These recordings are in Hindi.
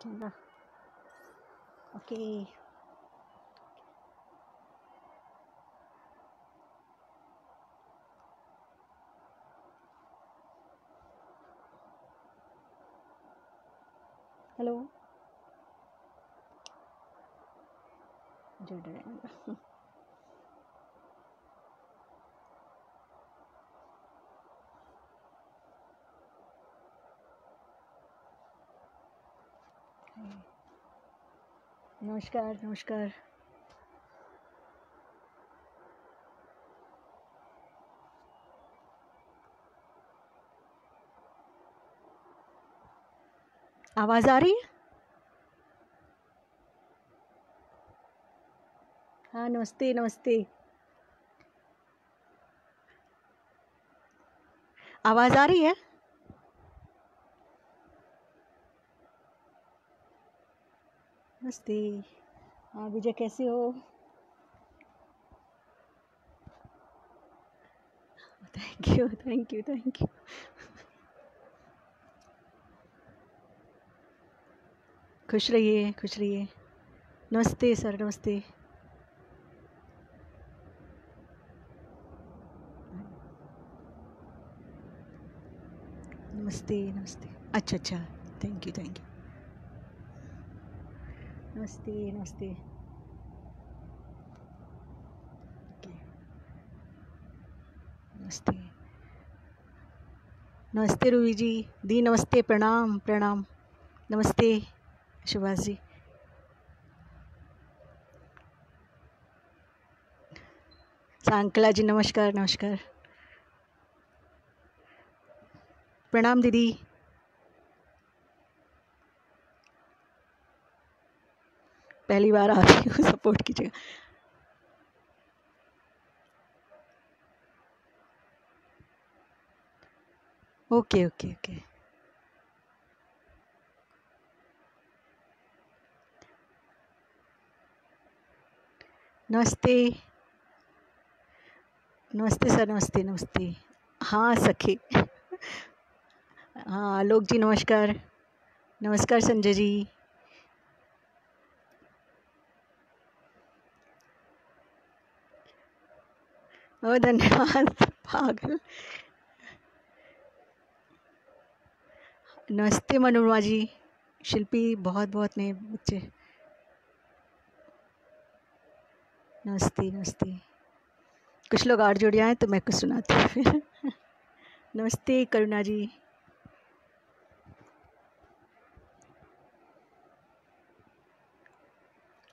Camera okay. हेलो जुड़ रहे हैं। नमस्कार नमस्कार। आवाज आ रही है? हाँ नमस्ते नमस्ते। आवाज आ रही है? नमस्ते। हाँ विजय कैसे हो? Thank you thank you thank you. खुश रहिए खुश रहिए। नमस्ते सर नमस्ते। नमस्ते नमस्ते। अच्छा अच्छा थैंक यू थैंक यू। नमस्ते नमस्ते। ओके नमस्ते नमस्ते रूही जी दी नमस्ते प्रणाम प्रणाम। नमस्ते सुभाष जी। सांकला जी नमस्कार नमस्कार। प्रणाम दीदी। पहली बार आ रही हूँ सपोर्ट कीजिएगा। Okay okay okay. नमस्ते नमस्ते सर नमस्ते नमस्ते। हाँ सखी। हाँ आलोक जी नमस्कार। नमस्कार संजय जी। ओ धन्यवाद पागल। नमस्ते मनोरमा जी। शिल्पी बहुत बहुत नए बच्चे। नमस्ते नमस्ते। कुछ लोग और जुड़ जाएं तो मैं कुछ सुनाती हूँ फिर। नमस्ते करुणा जी।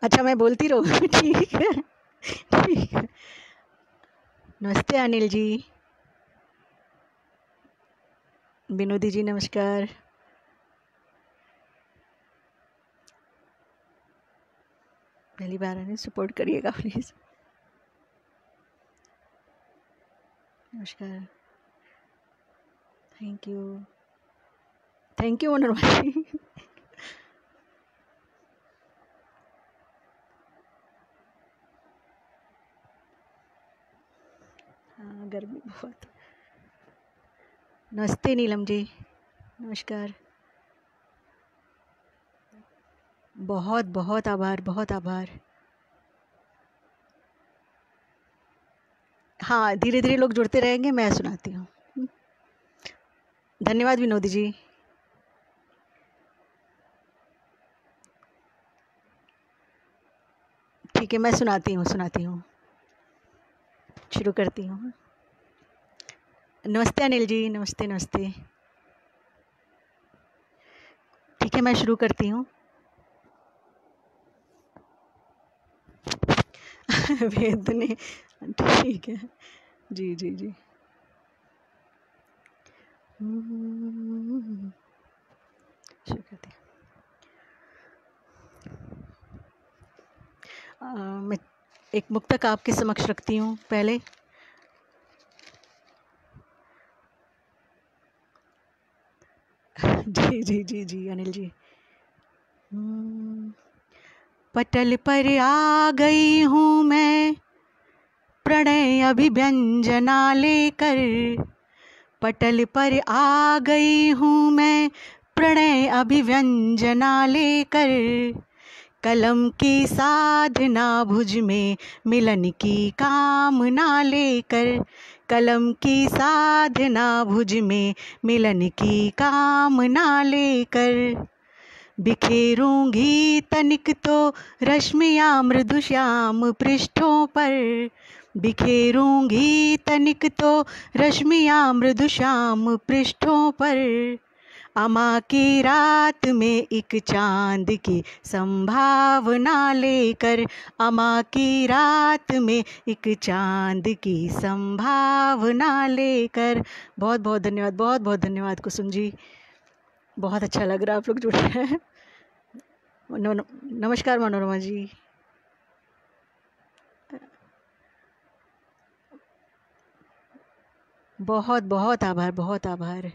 अच्छा मैं बोलती रहूँ ठीक है ठीक है। नमस्ते अनिल जी। विनोदी जी नमस्कार। पहली बार आने सपोर्ट करिएगा प्लीज। नमस्कार थैंक यू मनोरमा जी। हाँ गर्मी बहुत। नमस्ते नीलम जी नमस्कार। बहुत बहुत आभार बहुत आभार। हाँ धीरे धीरे लोग जुड़ते रहेंगे मैं सुनाती हूँ। धन्यवाद विनोदी जी। ठीक है मैं सुनाती हूँ शुरू करती हूँ। नमस्ते अनिल जी नमस्ते नमस्ते। ठीक है मैं शुरू करती हूँ। वेद ने ठीक है जी जी जी। शुरू करती हूँ। मैं एक मुक्तक आपके समक्ष रखती हूँ पहले। जी जी जी जी अनिल जी। पटल पर आ गई हूँ मैं प्रणय अभिव्यंजना लेकर। पटल पर आ गई हूँ मैं प्रणय अभिव्यंजना लेकर, कलम की साधना भुज में मिलन की कामना लेकर, कलम की साधना भुज में मिलन की कामना लेकर, बिखेरूंगी तनिक तो रश्मियाँ मृदु श्याम पृष्ठों पर, बिखेरूंगी तनिक तो रश्मियाँ मृदु श्याम पृष्ठों पर, अमा की रात में एक चांद की संभावना लेकर, अमा की रात में एक चांद की संभावना लेकर। बहुत बहुत धन्यवाद, बहुत बहुत धन्यवाद कुसुम जी, बहुत अच्छा लग रहा है आप लोग जुड़े हैं। नमस्कार मनोरमा जी। बहुत बहुत आभार, बहुत आभार।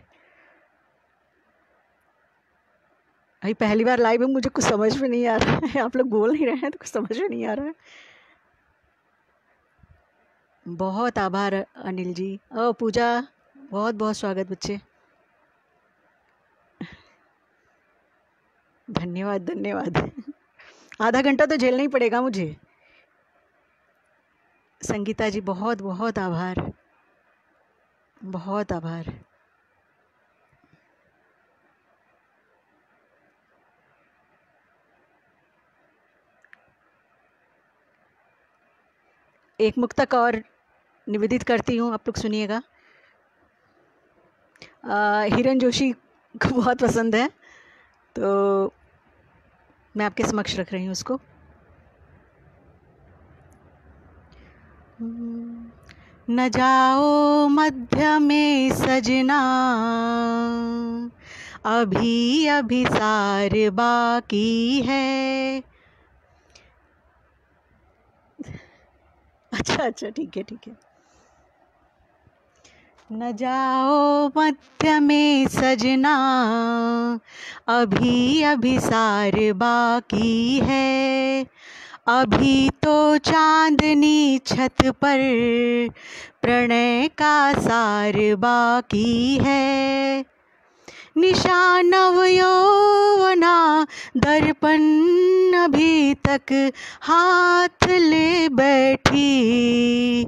अभी पहली बार लाइव है, मुझे कुछ समझ में नहीं आ रहा है, आप लोग बोल नहीं रहे हैं तो कुछ समझ में नहीं आ रहा है। बहुत आभार अनिल जी। ओ पूजा, बहुत बहुत स्वागत बच्चे, धन्यवाद धन्यवाद। आधा घंटा तो झेलना ही पड़ेगा मुझे। संगीता जी बहुत बहुत आभार, बहुत आभार। एक मुक्तक और निवेदित करती हूँ, आप लोग सुनिएगा। हिरन जोशी को बहुत पसंद है तो मैं आपके समक्ष रख रही हूँ उसको। न जाओ मध्य में सजना, अभी अभी सार बाकी है। अच्छा अच्छा, ठीक है ठीक है। न जाओ मध्य में सजना, अभी अभी सार बाकी है। अभी तो चांदनी छत पर प्रणय का सार बाकी है। निशान यौवना दर्पण अभी तक हाथ ले बैठी,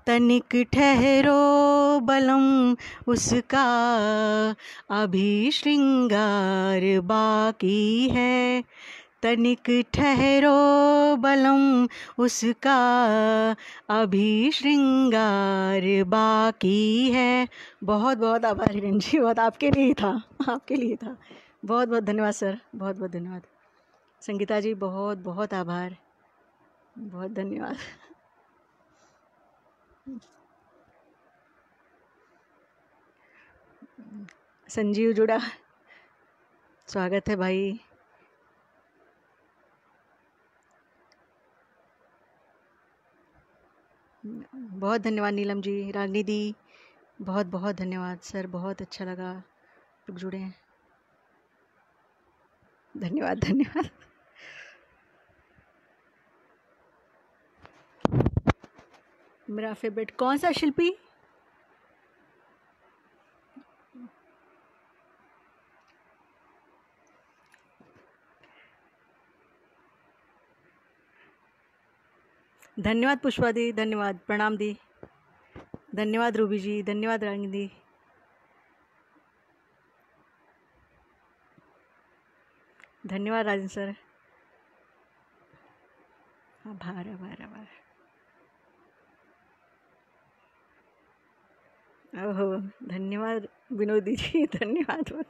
तनिक ठहरो बलम उसका अभी श्रृंगार बाकी है। तनिक ठहरो बलम उसका अभी श्रृंगार बाकी है। बहुत बहुत आभार हिरण जी, बहुत आपके लिए ही था, आपके लिए था। बहुत बहुत धन्यवाद सर, बहुत बहुत धन्यवाद। संगीता जी बहुत बहुत आभार, बहुत धन्यवाद। संजीव जुड़ा, स्वागत है भाई। बहुत धन्यवाद नीलम जी। रागनी दी बहुत बहुत धन्यवाद सर, बहुत अच्छा लगा लोग जुड़े हैं, धन्यवाद धन्यवाद। मेरा फेवरेट कौन सा शिल्पी? धन्यवाद पुष्पा दी, धन्यवाद, प्रणाम दी, धन्यवाद रूबी जी, धन्यवाद रानी दी। धन्यवाद राजन सर, आभार आभार आभार। ओहो धन्यवाद विनोदी जी, धन्यवाद।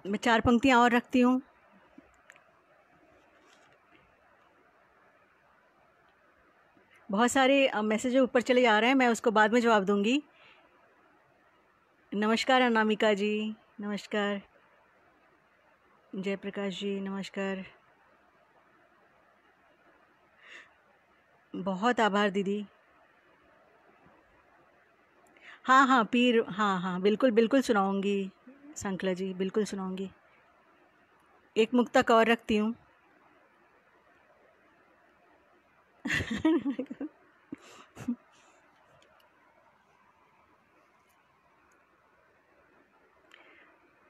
मैं 4 पंक्तियाँ और रखती हूँ। बहुत सारे मैसेज ऊपर चले जा रहे हैं, मैं उसको बाद में जवाब दूंगी। नमस्कार अनामिका जी, नमस्कार जयप्रकाश जी, नमस्कार। बहुत आभार दीदी। हाँ हाँ पीर, हाँ हाँ बिल्कुल बिल्कुल सुनाऊंगी संकला जी, बिल्कुल सुनाऊंगी। एक मुक्तक और रखती हूँ।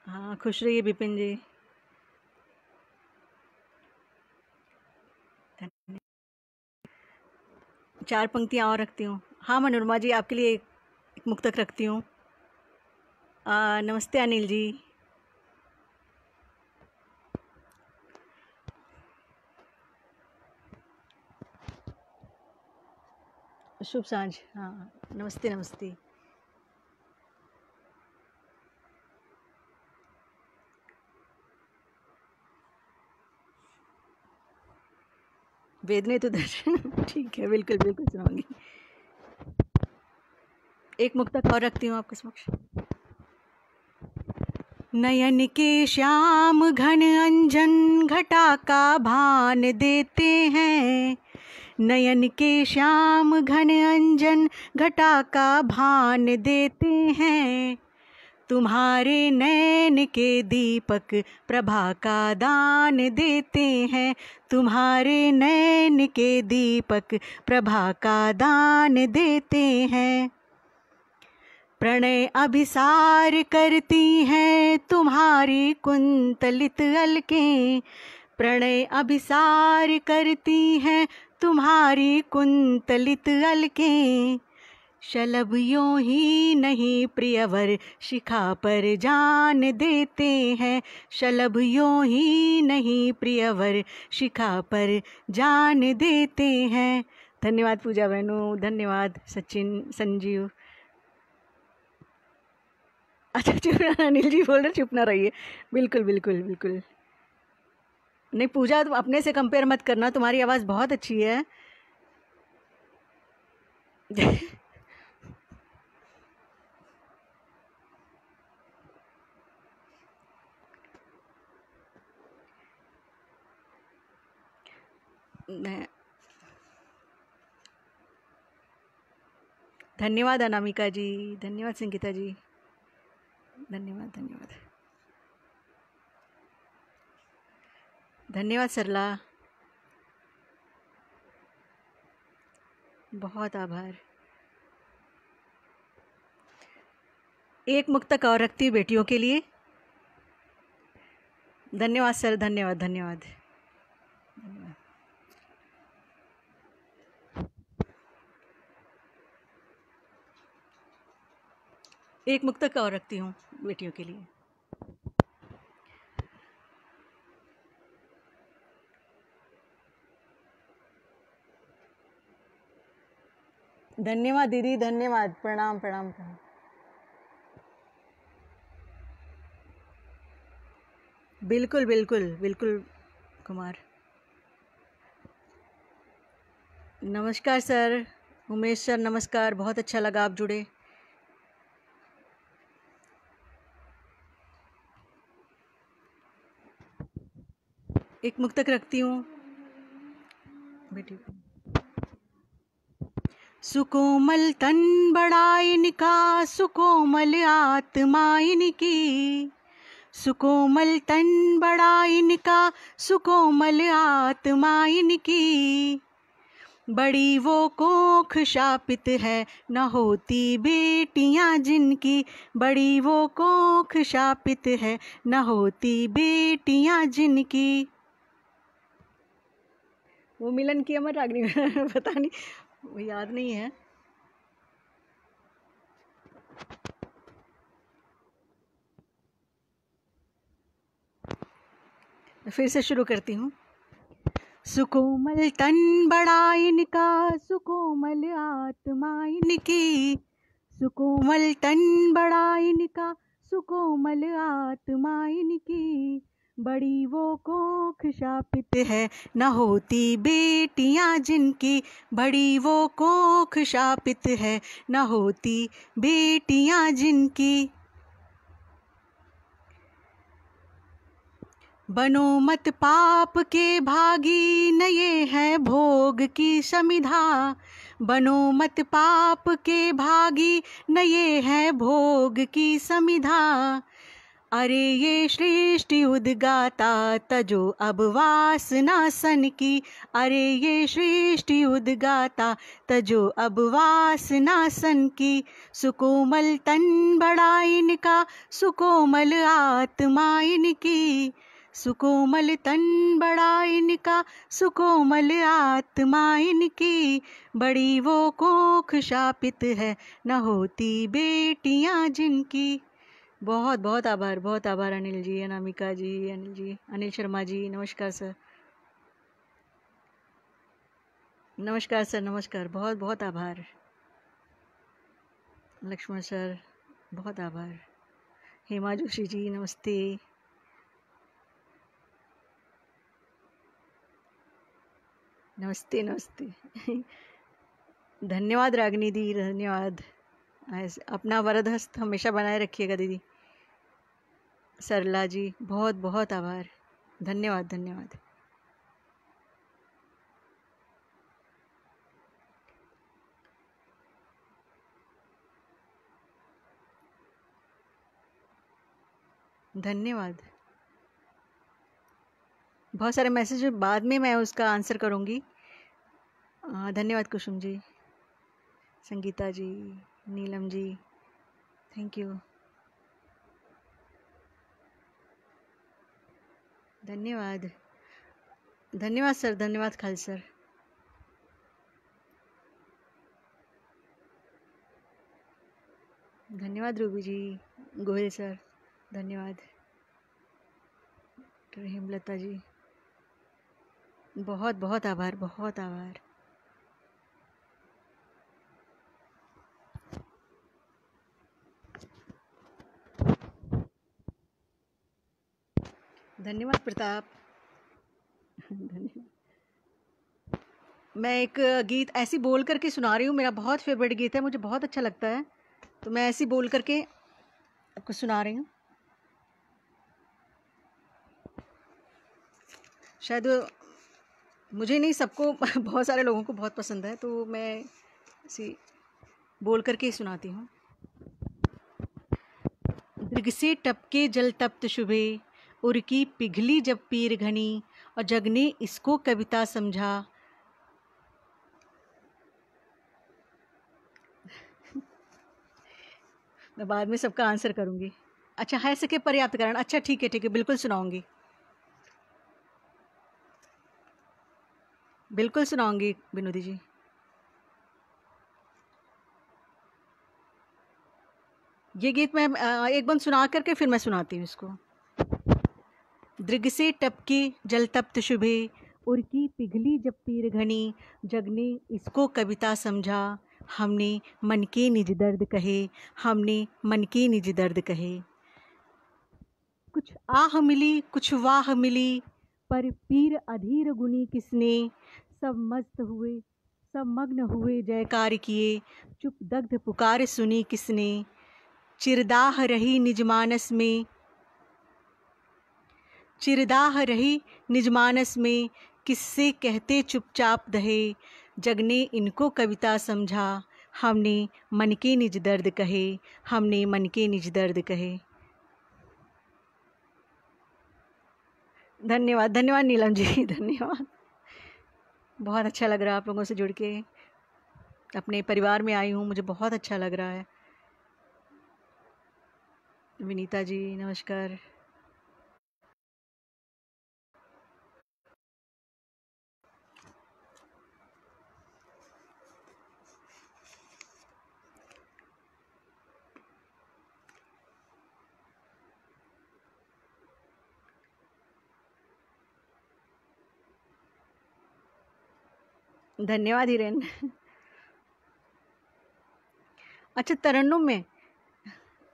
हाँ, खुश रहिए विपिन जी। चार पंक्तियाँ और रखती हूँ। हाँ मनोरमा जी, आपके लिए एक मुक्तक रखती हूँ। नमस्ते अनिल जी। शुभ सांझ। हाँ, नमस्ते नमस्ते। वेदने तो दर्शन। ठीक है, बिल्कुल बिल्कुल सुनाऊंगी। एक मुक्तक और रखती हूँ आपके समक्ष। नयन के श्याम घन अंजन घटा का भान देते हैं। नयन के श्याम घन अंजन घटा का भान देते हैं। तुम्हारे नैन के दीपक प्रभा का दान देते हैं। तुम्हारे नैन के दीपक प्रभा का दान देते हैं। प्रणय अभिसार करती हैं तुम्हारी कुंतलित अलकें। प्रणय अभिसार करती हैं तुम्हारी कुंतलित अलकें। शलभ यों ही नहीं प्रियवर शिखा पर जान देते हैं। शलभ यों ही नहीं प्रियवर शिखा पर जान देते हैं। धन्यवाद पूजा बहनू, धन्यवाद सचिन, संजीव। अच्छा चुप ना, अनिल जी बोल रहे चुप ना रहिए। बिल्कुल बिल्कुल बिल्कुल नहीं पूजा, तुम अपने से कंपेयर मत करना, तुम्हारी आवाज़ बहुत अच्छी है। धन्यवाद अनामिका जी, धन्यवाद संगीता जी, धन्यवाद धन्यवाद धन्यवाद सरला, बहुत आभार। एक मुक्तक और रखती हूँ बेटियों के लिए। धन्यवाद सर, धन्यवाद धन्यवाद धन्यवाद। एक मुक्तक और रखती हूँ बेटियों के लिए। धन्यवाद दीदी, धन्यवाद, प्रणाम प्रणाम प्रणाम। बिल्कुल बिल्कुल बिल्कुल कुमार। नमस्कार सर, उमेश सर नमस्कार, बहुत अच्छा लगा आप जुड़े। एक मुक्तक रखती हूँ बेटी को। सुकोमल तन बड़ा इनका, सुकोमल आत्मा इनकी। सुकोमल तन बड़ा इनका, सुकोमल आत्मा इनकी। बड़ी वो कोख शापित है, न होती बेटियां जिनकी। बड़ी वो कोख शापित है, न होती बेटियां जिनकी। वो मिलन की अमर रागनी पता नहीं, वो याद नहीं है। फिर से शुरू करती हूँ। सुकोमल तन बड़ा इनका, सुकोमल आत्मा इनकी। सुकोमल तन बड़ा इनका, सुकोमल आत्मा इनकी। बड़ी वो कोख शापित है, न होती बेटियां जिनकी। बड़ी वो कोख शापित है, न होती बेटियां जिनकी। बनो मत पाप के भागी, न ये है भोग की समिधा। बनो मत पाप के भागी, न ये है भोग की समिधा। अरे ये सृष्टि उद्गाता तजो अब वासना सन की। अरे ये सृष्टि उद्गाता तजो अब वासना सन की। सुकोमल तन बड़ा इनका सुकोमल आत्मा इनकी। सुकोमल तन बड़ा इनका सुकोमल आत्मा इनकी। बड़ी वो कोख शापित है न होती बेटियां जिनकी। बहुत बहुत आभार अनिल जी, अनामिका जी, अनिल जी, अनिल शर्मा जी, नमस्कार सर। नमस्कार सर, नमस्कार, बहुत बहुत आभार। लक्ष्मण सर बहुत आभार। हेमा जोशी जी नमस्ते। नमस्ते नमस्ते। धन्यवाद रागिनी दी, धन्यवाद। अपना वरद हस्त हमेशा बनाए रखिएगा दीदी। सरला जी बहुत बहुत आभार, धन्यवाद धन्यवाद। धन्यवाद। बहुत सारे मैसेज बाद में मैं उसका आंसर करूँगी। धन्यवाद कुसुम जी, संगीता जी, नीलम जी, थैंक यू, धन्यवाद। धन्यवाद सर, धन्यवाद खाल सर। धन्यवाद रूबी जी, गोयल सर, धन्यवाद। हेमलता जी बहुत बहुत आभार, बहुत आभार। धन्यवाद प्रताप। धन्यवाद। मैं एक गीत ऐसी बोल करके सुना रही हूँ, मेरा बहुत फेवरेट गीत है, मुझे बहुत अच्छा लगता है, तो मैं ऐसी बोल करके आपको सुना रही हूँ। शायद मुझे नहीं, सबको बहुत सारे लोगों को बहुत पसंद है, तो मैं ऐसी बोल करके ही सुनाती हूँ। दृग से टपके जल तप्त शुभे, उर्की पिघली जब पीर घनी, और जग ने इसको कविता समझा। मैं बाद में सबका आंसर करूँगी। अच्छा है सके पर्याप्त कारण, अच्छा ठीक है, बिल्कुल सुनाऊँगी, बिल्कुल सुनाऊँगी विनोदी जी। ये गीत मैं एक बार सुना करके फिर मैं सुनाती हूँ इसको। दृग से टपके जल तप्त शुभे, उर्की पिघली जब पीर घनी, जग ने इसको कविता समझा। हमने मन के निज दर्द कहे, हमने मन के निज दर्द कहे। कुछ आह मिली कुछ वाह मिली, पर पीर अधीर गुनी किसने। सब मस्त हुए सब मग्न हुए जयकार किए, चुप दग्ध पुकार सुनी किसने। चिरदाह रही निज मानस में, चिरदाह रही निज मानस में, किससे कहते चुपचाप दहे। जग ने इनको कविता समझा, हमने मन के निज दर्द कहे, हमने मन के निज दर्द कहे। धन्यवाद, धन्यवाद नीलम जी, धन्यवाद। बहुत अच्छा लग रहा है आप लोगों से जुड़ के, अपने परिवार में आई हूँ, मुझे बहुत अच्छा लग रहा है। विनीता जी नमस्कार। धन्यवाद हिरेन। अच्छा तरन्नुम में,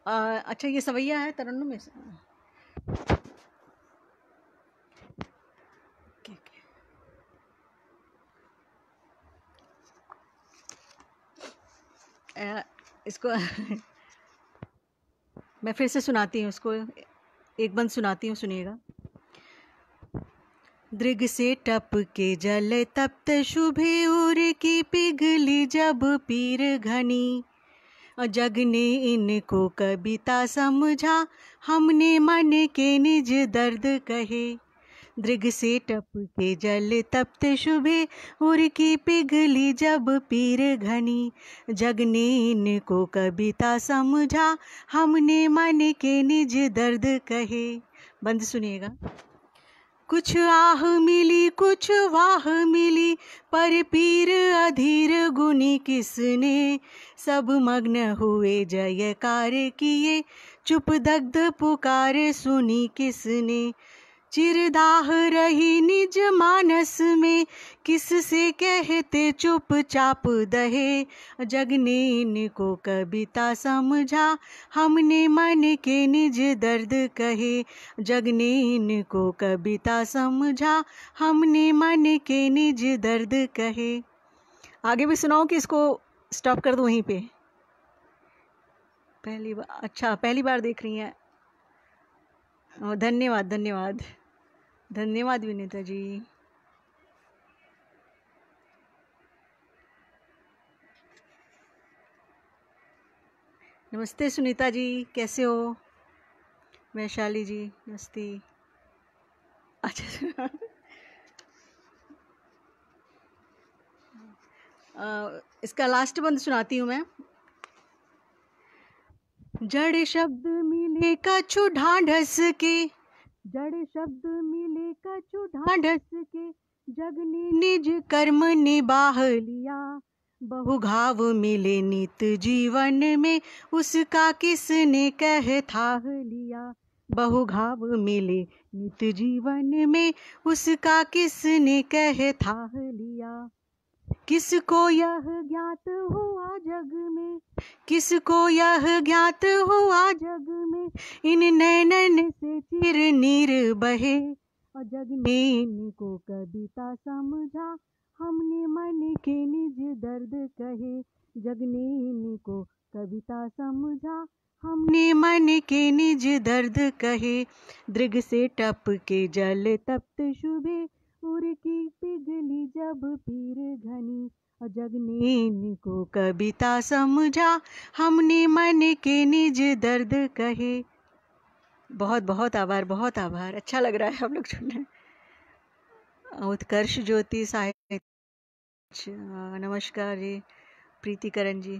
अच्छा ये सवैया है तरन्नुम में। इसको मैं फिर से सुनाती हूँ, इसको एक बंद सुनाती हूँ, सुनिएगा। दृग से टप के जल तप्त शुभे, उर की पिघली जब पीर घनी, जग ने इनको कविता समझा, हमने मन के निज दर्द कहे। दृग से टप के जल तप्त शुभे, उर की पिघली जब पीर घनी। जग ने इनको कविता समझा, हमने मन के निज दर्द कहे। बंद सुनिएगा। कुछ आह मिली कुछ वाह मिली, पर पीर अधीर गुनी किसने। सब मग्न हुए जयकार किए, चुप दग्ध पुकार सुनी किसने। चिरदाह रही निज मानस में, किससे कहते चुपचाप दहे। जग ने इनको कविता समझा, हमने मन के निज दर्द कहे। जग ने इनको कविता समझा, हमने मन के निज दर्द कहे। आगे भी सुनाओ कि इसको स्टॉप कर दो वहीं पे? पहली बार? अच्छा, पहली बार देख रही हैं। धन्यवाद धन्यवाद धन्यवाद विनीता जी। नमस्ते सुनीता जी, कैसे हो? वैशाली जी नमस्ते। अच्छा इसका लास्ट बंद सुनाती हूँ मैं। जड़ शब्द मिले कछु ढांढस के, जड़ शब्द मिले कछु ढांढस के। जग ने निज कर्म निबाह लिया, बहु घाव मिले नित जीवन में, उसका किसने कह थाह लिया। बहु घाव मिले नित जीवन में, उसका किसने कह थाह लिया। किसको यह ज्ञात हुआ जग में, किसको यह ज्ञात हुआ जग में, इन नैनन से चिर नीर बहे। और जग ने इनको कविता समझा, हमने मन के निज दर्द कहे। जग ने इनको कविता समझा, हमने मन के निज दर्द कहे। दृग से टप के जल तप्त शुभे, उर की पिघली जब पीर घनी। और जग ने इनको कविता समझा, हमने मन के निज दर्द कहे। बहुत बहुत आभार, बहुत आभार। अच्छा लग रहा है आप लोग सुनने। उत्कर्ष ज्योति साहित्य, नमस्कार जी। प्रीतिकरण जी,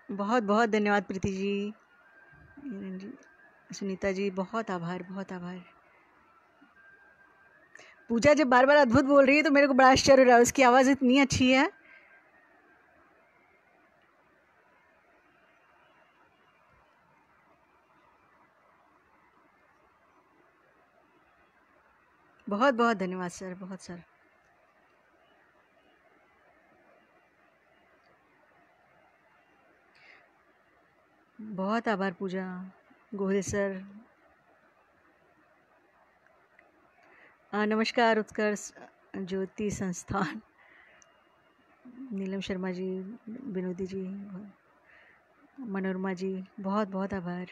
बहुत बहुत धन्यवाद। प्रीति जी, सुनीता जी, बहुत आभार, बहुत आभार। पूजा जब बार बार अद्भुत बोल रही है तो मेरे को बड़ा आश्चर्य हो रहा है, उसकी आवाज़ इतनी अच्छी है। बहुत बहुत धन्यवाद सर, बहुत सर। बहुत आभार पूजा, गोहिल सर। नमस्कार उत्कर्ष ज्योति संस्थान, नीलम शर्मा जी, विनोदी जी, मनोरमा जी, बहुत बहुत आभार।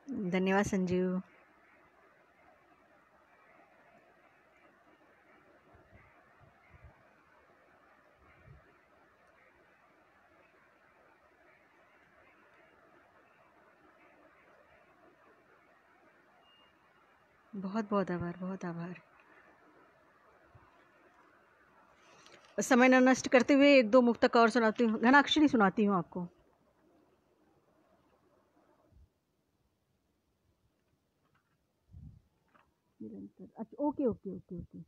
धन्यवाद संजीव। बहुत बहुत आभार, बहुत आभार। समय न नष्ट करते हुए एक दो मुक्तक और सुनाती हूँ, घनाक्षरी सुनाती हूँ आपको। अच्छा, ओके ओके ओके ओके,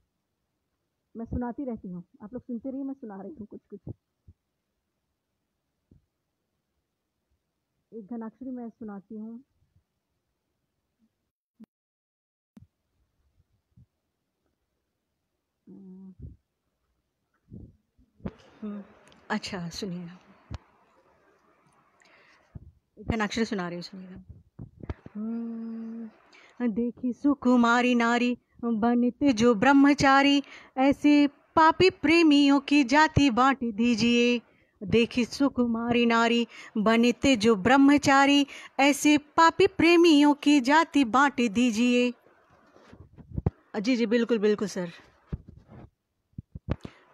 मैं सुनाती रहती हूँ, आप लोग सुनते रहिए, मैं सुना रही हूँ कुछ कुछ। एक घनाक्षरी मैं सुनाती हूँ। अच्छा सुनिएगा, घनाक्षरी सुना रही हूँ, सुनिएगा। देखी सुकुमारी नारी बनित जो ब्रह्मचारी, ऐसे पापी प्रेमियों की जाति बांट दीजिए। देखी सुकुमारी नारी बनित जो ब्रह्मचारी, ऐसे पापी प्रेमियों की जाति बांट दीजिए। जी जी बिल्कुल बिल्कुल सर।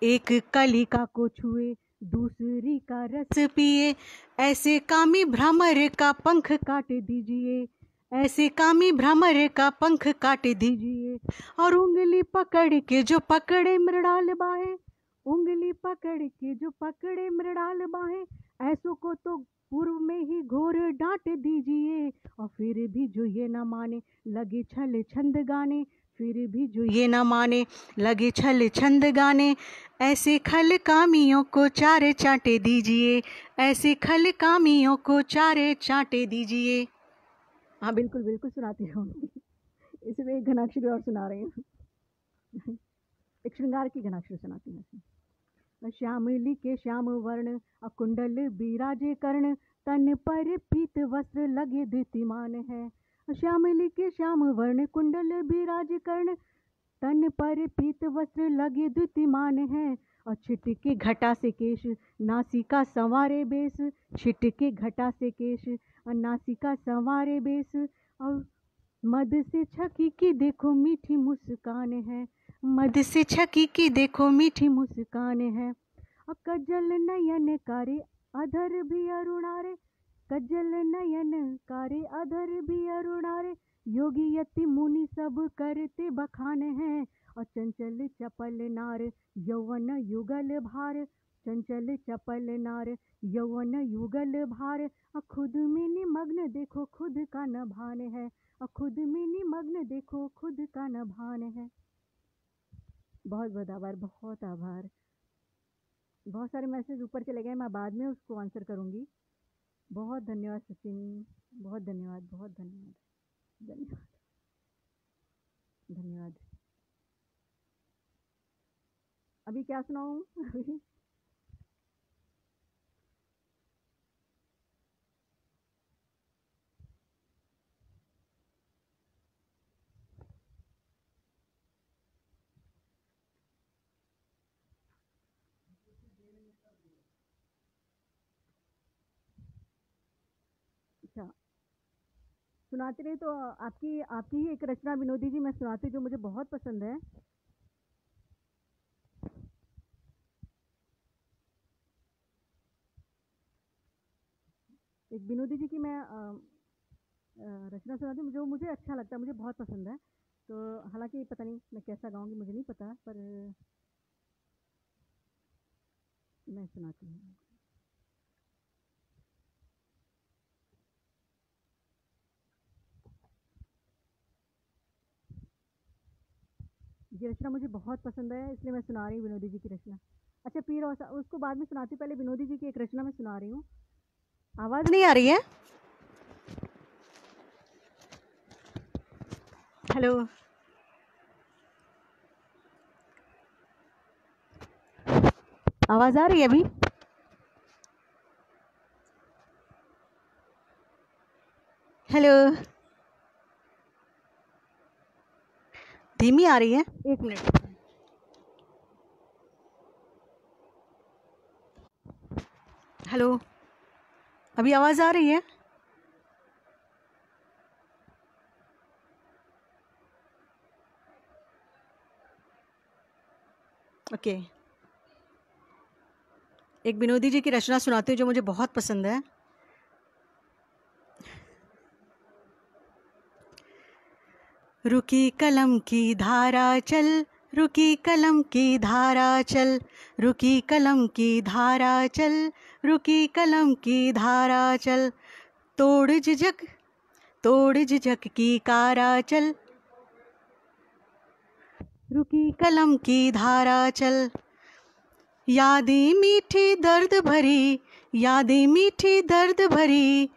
एक कलिका को छुए दूसरी का रस पिए, ऐसे कामी भ्रमर का पंख काट दीजिए, ऐसे कामी भ्रमर का पंख काट दीजिए। और उंगली पकड़ के जो पकड़े मृणाल बाहें, उंगली पकड़ के जो पकड़े मृणाल बाहें, ऐसों को तो पूर्व में ही घोर डांट दीजिए। और फिर भी जो ये न माने लगे छल छंद गाने, फिर भी जो ये न माने लगे छल छंद गाने, ऐसे खल कामियों को चारे चांटे दीजिए, ऐसे खल कामियों को चारे चांटे दीजिए। हाँ बिल्कुल बिल्कुल सुनाती रहूँगी। इसमें एक घनाक्षरी और सुना रही हूँ। एक श्रृंगार की घनाक्षरी सुनाती हूँ। श्यामली के श्याम वर्ण अकुंडल बिराजे कर्ण, तन पर पीत वस्त्र लगे द्युतिमान है। श्यामली के श्याम वर्ण कुंडल बिराजे कर्ण, तन पर पीत वस्त्र लगे द्युतिमान है। और छिटके घटा से केश नासिका संवारे बेस, छिटके घटा से केश और नासिका संवारे बेस। और मद से छकी की देखो मीठी मुस्कान है, मद से छकी की देखो मीठी मुस्कान है। और कज्जल नयन कारे अधर भी अरुणारे, कज्जल नयन कारे अधर भी अरुणारे, योगी यति मुनि सब करते बखान है। और चंचल चपल नार यौवन युगल भार, चंचल चपल नार यौवन युगल भार। और खुद में निमग्न देखो खुद का न भान है, और खुद में निमग्न देखो खुद का न भान है। बहुत बहुत आभार, बहुत आभार। बहुत सारे मैसेज ऊपर चले गए, मैं बाद में उसको आंसर करूँगी। बहुत धन्यवाद सचिन, बहुत धन्यवाद, बहुत धन्यवाद, धन्यवाद, धन्यवाद। अभी क्या सुनाऊँ? अच्छा सुनाते रहे तो आपकी आपकी ही एक रचना विनोदी जी मैं सुनाती जो मुझे बहुत पसंद है। एक विनोदी जी की मैं रचना सुनाती हूँ जो मुझे अच्छा लगता है, मुझे बहुत पसंद है। तो हालांकि पता नहीं मैं कैसा गाऊंगी, मुझे नहीं पता, पर मैं सुनाती हूँ। ये रचना मुझे बहुत पसंद है इसलिए मैं सुना रही हूँ विनोदी जी की रचना। अच्छा पीर और उसको बाद में सुनाती हूँ, पहले विनोदी जी की एक रचना मैं सुना रही हूँ। आवाज़ नहीं आ रही है? हेलो, आवाज़ आ रही है अभी? हेलो, धीमी आ रही है? एक मिनट। हेलो, अभी आवाज़ आ रही है? ओके। एक विनोदी जी की रचना सुनाती हूँ जो मुझे बहुत पसंद है। रुकी कलम की धारा चल, रुकी कलम की धारा चल, रुकी कलम की धारा चल, रुकी कलम की धारा चल। तोड़ झिझक, तोड़ झिझक की कारा चल, रुकी कलम की धारा चल। यादें मीठी दर्द भरी, यादें मीठी दर्द भरी,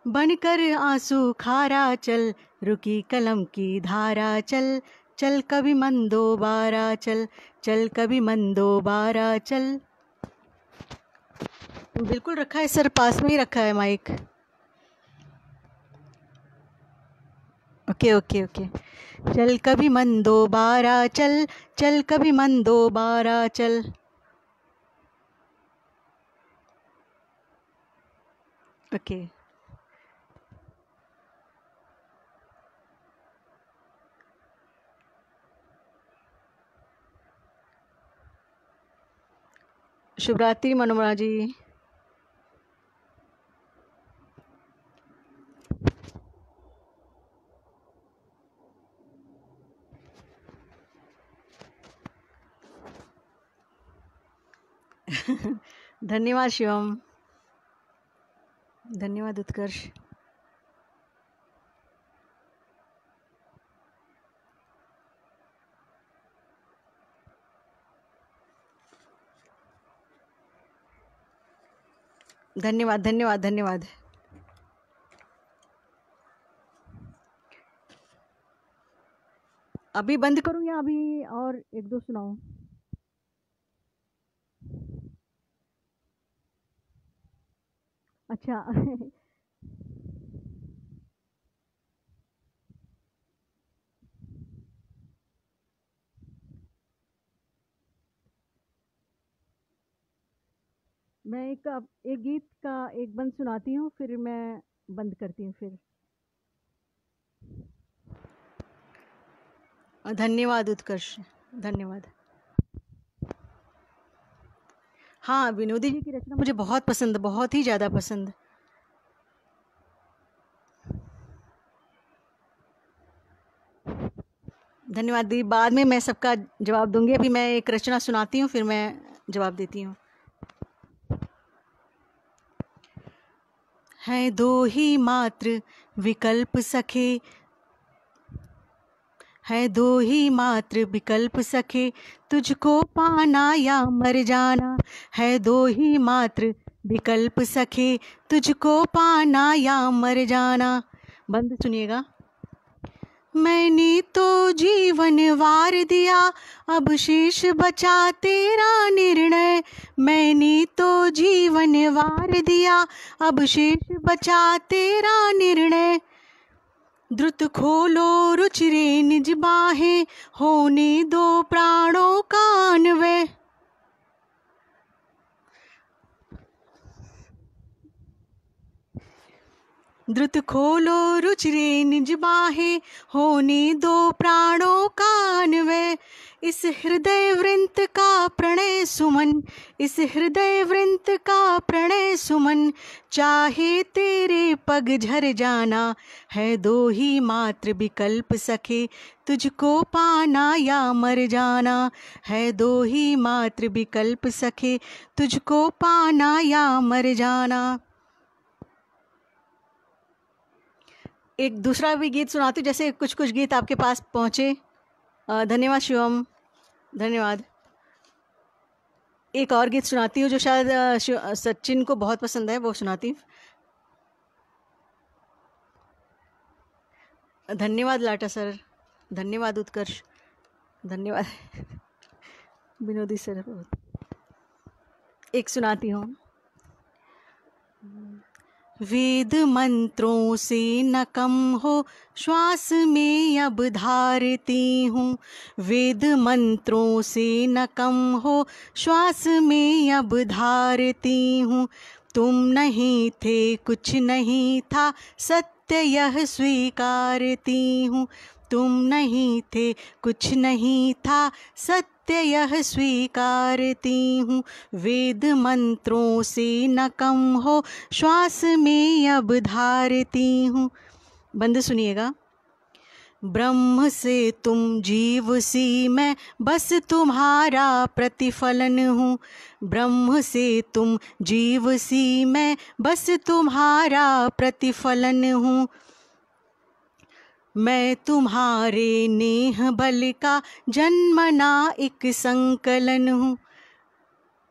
बनकर आंसू खारा चल, रुकी कलम की धारा चल। चल कभी मंदोबारा चल, चल कभी मंदोबारा चल। बिल्कुल रखा है सर, पास में ही रखा है माइक। Okay okay okay. चल कभी मंदोबारा चल, चल कभी मंदोबारा चल। ओके। शुभरात्रि मनोरमा जी। धन्यवाद शिवम, धन्यवाद उत्कर्ष। धन्यवाद धन्यवाद धन्यवाद। अभी बंद करूं या अभी और एक दो सुनाऊं? अच्छा मैं एक गीत का एक बंद सुनाती हूँ, फिर मैं बंद करती हूँ फिर। धन्यवाद उत्कर्ष, धन्यवाद। हाँ, विनोदी जी की रचना मुझे बहुत पसंद, बहुत ही ज़्यादा पसंद। धन्यवाद दी। बाद में मैं सबका जवाब दूंगी। अभी मैं एक रचना सुनाती हूँ, फिर मैं जवाब देती हूँ। है दो ही मात्र विकल्प सखे, है दो ही मात्र विकल्प सखे, तुझको पाना या मर जाना। है दो ही मात्र विकल्प सखे, तुझको पाना या मर जाना। बंद सुनिएगा। मैंने तो जीवन वार दिया, अब शेष बचा तेरा निर्णय। मैंने तो जीवन वार दिया, अब शेष बचा तेरा निर्णय। द्रुत खोलो रुचिरे निज बाहें, होने दो प्राणों का अन्वय। द्रुत खोलो रुचिरे निज बाहें, होने दो प्राणों का अन्वय। इस हृदय वृंत का प्रणय सुमन, इस हृदय वृंत का प्रणय सुमन, चाहे तेरे पग झर जाना। है दो ही मात्र विकल्प सखे, तुझको पाना या मर जाना। है दो ही मात्र विकल्प सखे, तुझको पाना या मर जाना। एक दूसरा भी गीत सुनाती हूँ, जैसे कुछ कुछ गीत आपके पास पहुँचे। धन्यवाद शिवम, धन्यवाद। एक और गीत सुनाती हूँ जो शायद सचिन को बहुत पसंद है, वो सुनाती हूँ। धन्यवाद लाटा सर, धन्यवाद उत्कर्ष, धन्यवाद विनोदी सर। एक सुनाती हूँ। वेद मंत्रों से न कम हो, श्वास में अब धारती हूँ। वेद मंत्रों से न कम हो, श्वास में अब धारती हूँ। तुम नहीं थे कुछ नहीं था, सत्य यह स्वीकारती हूँ। तुम नहीं थे कुछ नहीं था, सत्य यह स्वीकारती हूँ। वेद मंत्रों से न कम हो, श्वास में अब धारती हूँ। बंद सुनिएगा। ब्रह्म से तुम जीव सी मैं, बस तुम्हारा प्रतिफलन हूँ। ब्रह्म से तुम जीव सी मैं, बस तुम्हारा प्रतिफलन हूँ। मैं तुम्हारे नेह बल का जन्मना एक संकलन हूँ।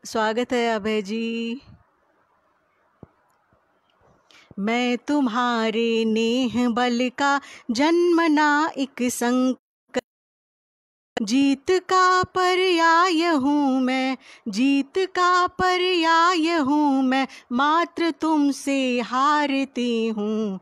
स्वागत है अभय जी। मैं तुम्हारे नेह बल का जन्मना एक संकलन, जीत का पर्याय हूँ मैं, जीत का पर्याय हूँ मैं, मात्र तुमसे हारती हूँ।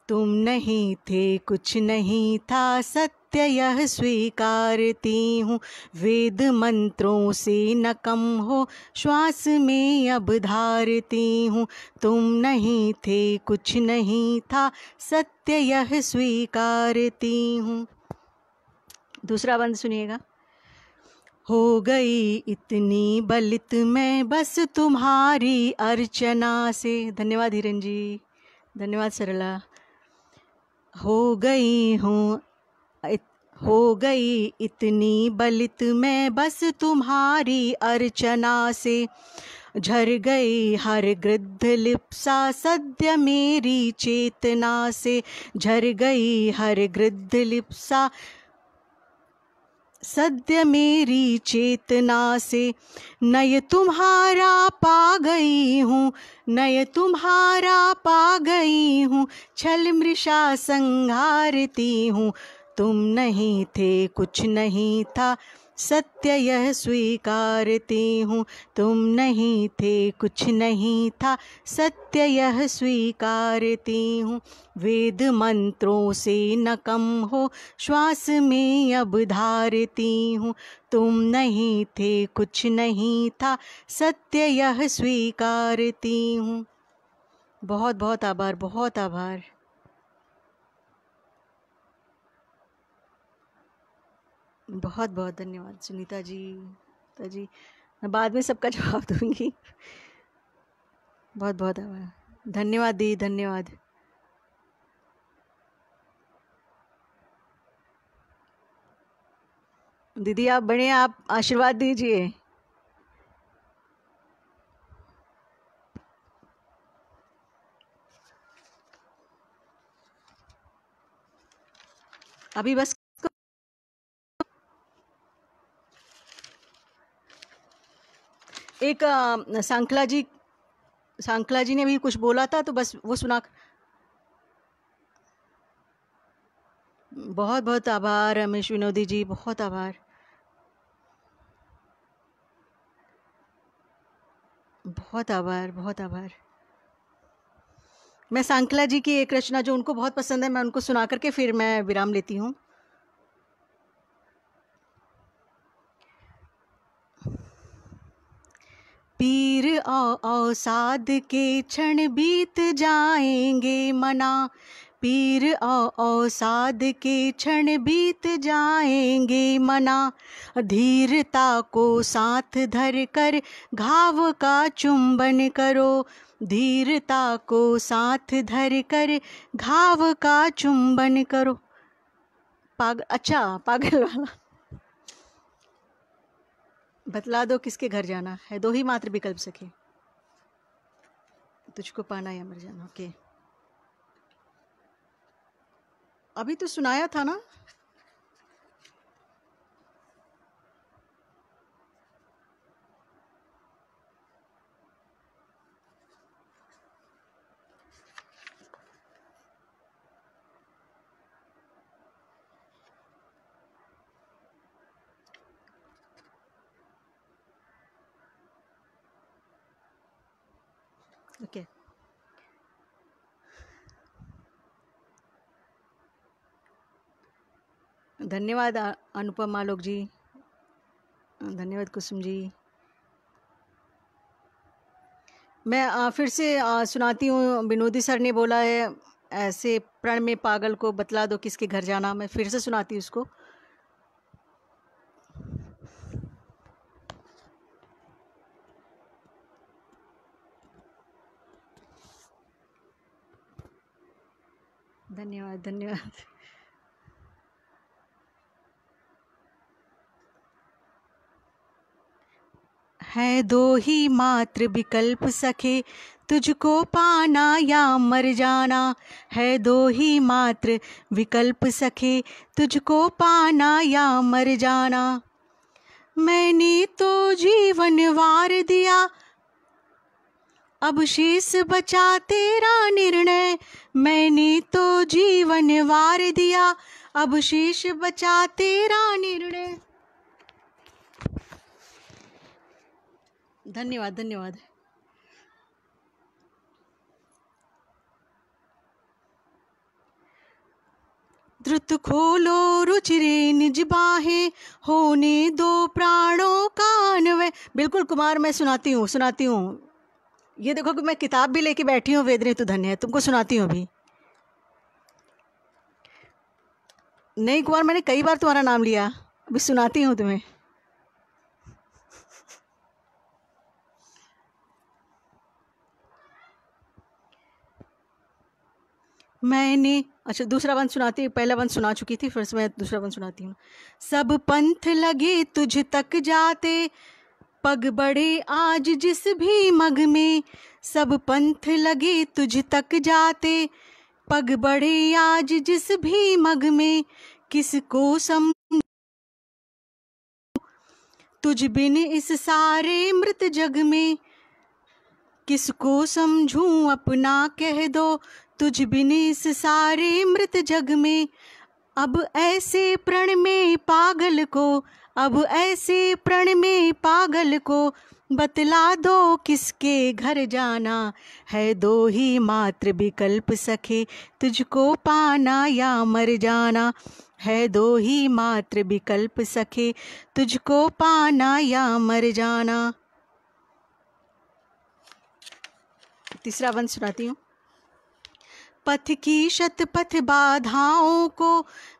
तुम नहीं थे कुछ नहीं था, सत्य यह स्वीकारती हूँ। वेद मंत्रों से न कम हो, श्वास में अब धारती हूँ। तुम नहीं थे कुछ नहीं था, सत्य यह स्वीकारती हूँ। दूसरा बंद सुनिएगा। हो गई इतनी बलित मैं बस तुम्हारी अर्चना से। धन्यवाद हिरन जी, धन्यवाद सरला। हो गई हूँ हो गई इतनी बलित मैं बस तुम्हारी अर्चना से। झर गई हर गृद्ध लिप्सा सद्य मेरी चेतना से। झर गई हर गृद्ध लिप्सा सद्य मेरी चेतना से। नय तुम्हारा पा गई हूँ, नय तुम्हारा पा गई हूँ, छल मृषा संहारती हूँ। तुम नहीं थे कुछ नहीं था, सत्य यह स्वीकारती हूँ। तुम नहीं थे कुछ नहीं था, सत्य यह स्वीकारती हूँ। वेद मंत्रों से न कम हो, श्वास में अब धारती हूँ। तुम नहीं थे कुछ नहीं था, सत्य यह स्वीकारती हूँ। बहुत बहुत आभार, बहुत आभार। बहुत बहुत धन्यवाद सुनीता जी, तो जी मैं बाद में सबका जवाब दूंगी। बहुत बहुत आभार, धन्यवाद दी, धन्यवाद। दीदी आप बड़े, आप आशीर्वाद दीजिए। अभी बस एक सांकला जी ने भी कुछ बोला था, तो बस वो सुना। बहुत बहुत आभार रमेश विनोदी जी, बहुत आभार, बहुत आभार, बहुत आभार। मैं सांकला जी की एक रचना जो उनको बहुत पसंद है, मैं उनको सुना करके फिर मैं विराम लेती हूँ। पीर औसाद के क्षण बीत जाएंगे मना। पीर औसाद के क्षण बीत जाएंगे मना। धीरता को साथ धर कर घाव का चुंबन करो। धीरता को साथ धर कर घाव का चुंबन करो। अच्छा पागल वाला। बतला दो किसके घर जाना है, दो ही मात्र विकल्प सके, तुझको पाना या मर जाना। ओके, अभी तो सुनाया था ना। ओके, धन्यवाद अनुपम आलोक जी, धन्यवाद कुसुम जी। मैं फिर से सुनाती हूँ। विनोदी सर ने बोला है ऐसे प्रण में पागल को बतला दो किसके घर जाना। मैं फिर से सुनाती हूँ उसको। धन्यवाद, धन्यवाद। है दो ही मात्र विकल्प सखे, तुझको पाना या मर जाना। है दो ही मात्र विकल्प सखे, तुझको पाना या मर जाना। मैंने तो जीवन वार दिया, अब शेष बचा तेरा निर्णय। मैंने तो जीवन वार दिया, अब शेष बचा तेरा निर्णय। धन्यवाद, धन्यवाद। द्रुत खोलो रुचिरे निज बाहें, होने दो प्राणों का अन्वय। बिल्कुल कुमार, मैं सुनाती हूँ, सुनाती हूँ। ये देखो कि मैं किताब भी लेके बैठी हूँ, वेदने तो धन्य है। तुमको सुनाती हूँ अभी। नहीं कुमार, मैंने कई बार तुम्हारा नाम लिया, अभी सुनाती हूँ तुम्हें। मैंने, अच्छा दूसरा बंद सुनाती, पहला बंद सुना चुकी थी, फिर से मैं दूसरा बंद सुनाती हूँ। सब पंथ लगे तुझ तक जाते, पग बढ़े आज जिस भी मग में। सब पंथ लगे तुझ तक जाते, पग बढ़े आज जिस भी मग में। किसको सम तुझ बिन इस सारे मृत जग में। किसको समझूं अपना कह दो, तुझ बिन इस सारे मृत जग में। अब ऐसे प्रण में पागल को, अब ऐसे प्रण में पागल को, बतला दो किसके घर जाना है। दो ही मात्र विकल्प सखे, तुझको पाना या मर जाना है। दो ही मात्र विकल्प सखे, तुझको पाना या मर जाना। तीसरा बंद सुनाती हूँ। पथ की शतपथ बाधाओं को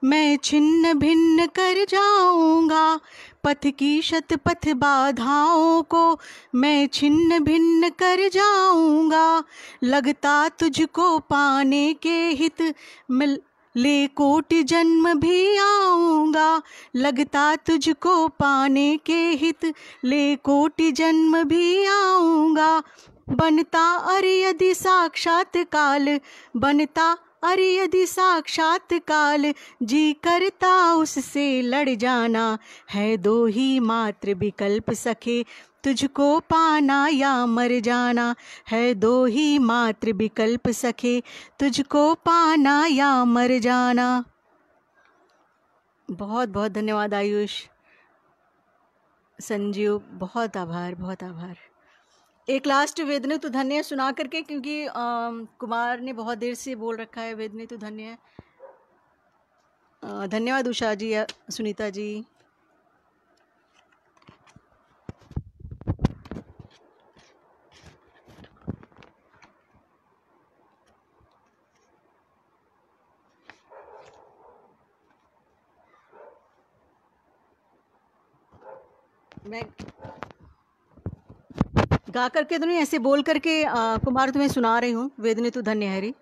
मैं छिन्न भिन्न कर जाऊंगा। पथ की शतपथ बाधाओं को मैं छिन्न भिन्न कर जाऊंगा। लगता तुझको पाने के हित मिल ले कोटि जन्म भी आऊंगा। लगता तुझको पाने के हित ले कोटि जन्म भी आऊंगा। बनता अरे यदि साक्षात काल, बनता अरे यदि साक्षात काल, जी करता उससे लड़ जाना है। दो ही मात्र विकल्प सखे, तुझको पाना या मर जाना है। दो ही मात्र विकल्प सखे, तुझको पाना या मर जाना। बहुत बहुत धन्यवाद आयुष, संजीव, बहुत आभार, बहुत आभार। एक लास्ट वेदने तो धन्य सुना करके, क्योंकि कुमार ने बहुत देर से बोल रखा है वेदने तो धन्य। धन्यवाद उषा जी, सुनीता जी। मैं गा करके तो नहीं, ऐसे बोल करके कुमार तुम्हें सुना रही हूँ। वेदने तो धन्य हरी।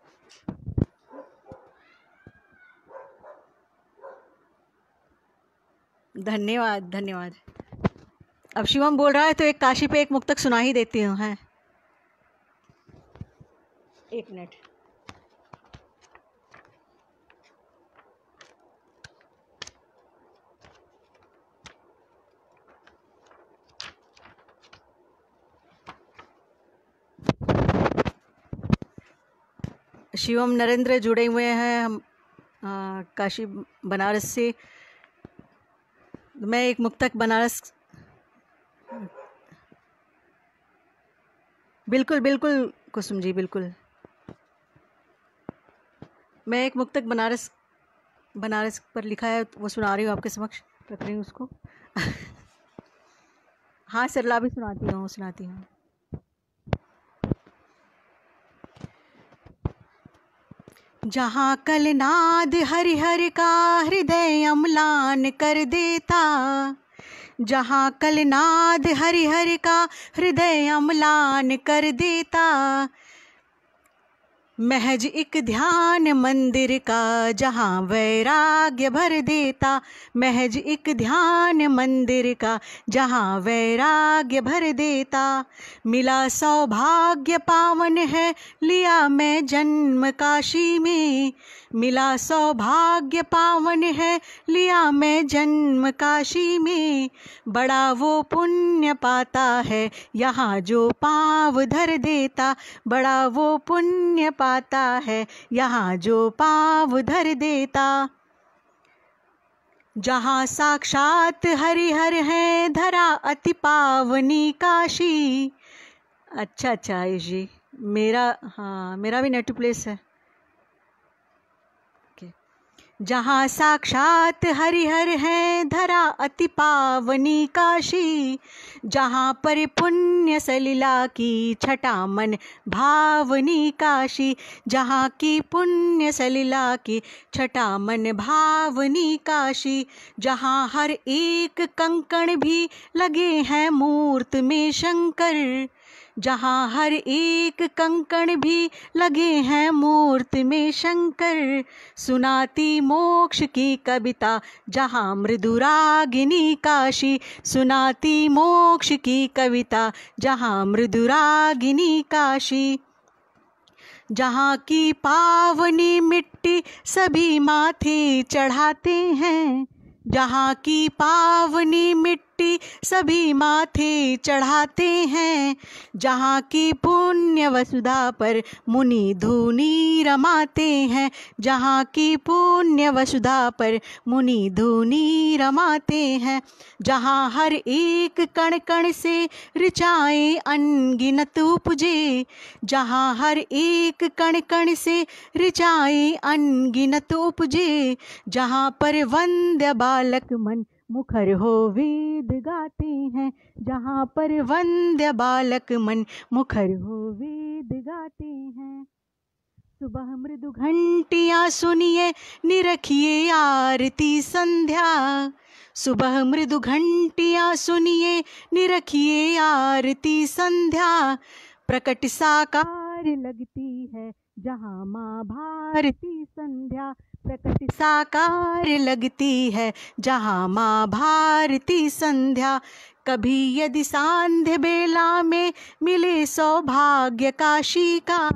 धन्यवाद धन्यवाद। अब शिवम बोल रहा है तो एक काशी पे एक मुक्तक सुना ही देती हूँ। है, एक मिनट। शिवम नरेंद्र जुड़े हुए हैं हम काशी बनारस से। मैं एक मुक्तक बनारस, बिल्कुल बिल्कुल कुसुम जी, बिल्कुल। मैं एक मुक्तक बनारस पर लिखा है वो सुना रही हूँ आपके समक्ष, रख रही हूँ उसको। हाँ सरला भी सुनाती हूँ। जहाँ कलनाद हरिहर का हृदय अम्लान कर देता, जहाँ कलनाद हरिहर का हृदय अम्लान कर देता। महज एक ध्यान मंदिर का जहाँ वैराग्य भर देता। महज एक ध्यान मंदिर का जहाँ वैराग्य भर देता। मिला सौभाग्य पावन है लिया मैं जन्म काशी में। मिला सौभाग्य पावन है लिया मैं जन्म काशी में। बड़ा वो पुण्य पाता है यहाँ जो पाँव धर देता। बड़ा वो पुण्य पाता है यहाँ जो पाँव धर देता। जहाँ साक्षात हरिहर है धरा अति पावनी काशी। अच्छा आयुष जी, मेरा भी नेटिव प्लेस है। जहाँ साक्षात हरिहर है धरा अति पावनी काशी। जहाँ पर पुण्य सलिला की छटा मन भावनी काशी। जहाँ की पुण्य सलिला की छटा मन भावनी काशी। जहाँ हर एक कंकण भी लगे हैं मूर्त में शंकर। जहाँ हर एक कंकण भी लगे हैं मूर्त में शंकर। सुनाती मोक्ष की कविता जहाँ मृदुरागिनी काशी, सुनाती मोक्ष की कविता जहाँ मृदुरागिनी काशी। जहाँ की पावनी मिट्टी सभी माथे चढ़ाते हैं, जहाँ की पावनी मिट्टी सभी माथे चढ़ाते हैं। जहाँ की पुण्य वसुधा पर मुनि धूनी रमाते हैं, जहाँ की पुण्य वसुधा पर मुनि धूनी रमाते हैं। जहाँ हर एक कण कण से ऋचाएँ अनगिनत उपजे, जहाँ हर एक कण कण से ऋचाएँ अनगिनत उपजे। जहाँ पर वंद्य बालक मन मुखर हो वेद गाते हैं, जहाँ पर वंद्य बालक मन मुखर हो वेद गाते हैं। सुबह मृदु घंटियाँ सुनिए निरखिए आरती संध्या, सुबह मृदु घंटियाँ सुनिए निरखिए आरती संध्या। प्रकट साकार लगती है जहाँ माँ भारती संध्या, प्रकट साकार लगती है जहाँ माँ भारती संध्या। कभी यदि सांध्य बेला में मिले सौभाग्य काशी का,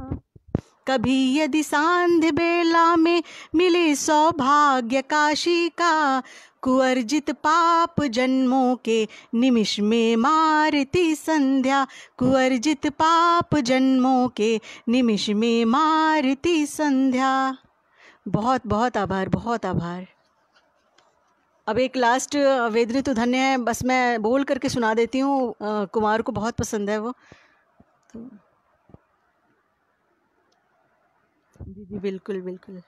कभी यदि सांध्य बेला में मिले सौभाग्य काशी का। कुअर्जित पाप जन्मों के निमिष में मारती संध्या, कुअर्जित पाप जन्मों के निमिष में मारती संध्या। बहुत बहुत आभार, बहुत आभार। अब एक लास्ट वेदनी तो धन्य है, बस मैं बोल करके सुना देती हूँ, कुमार को बहुत पसंद है वो तो। जी जी बिल्कुल बिल्कुल।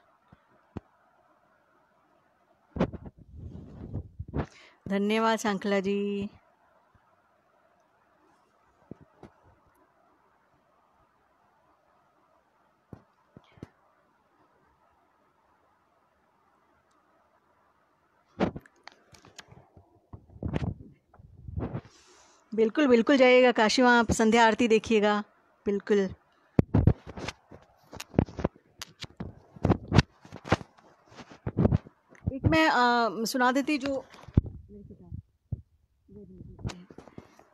धन्यवाद सांखला जी। बिल्कुल बिल्कुल जाइएगा काशी, वहाँ आप संध्या आरती देखिएगा बिल्कुल। एक मैं सुना देती जो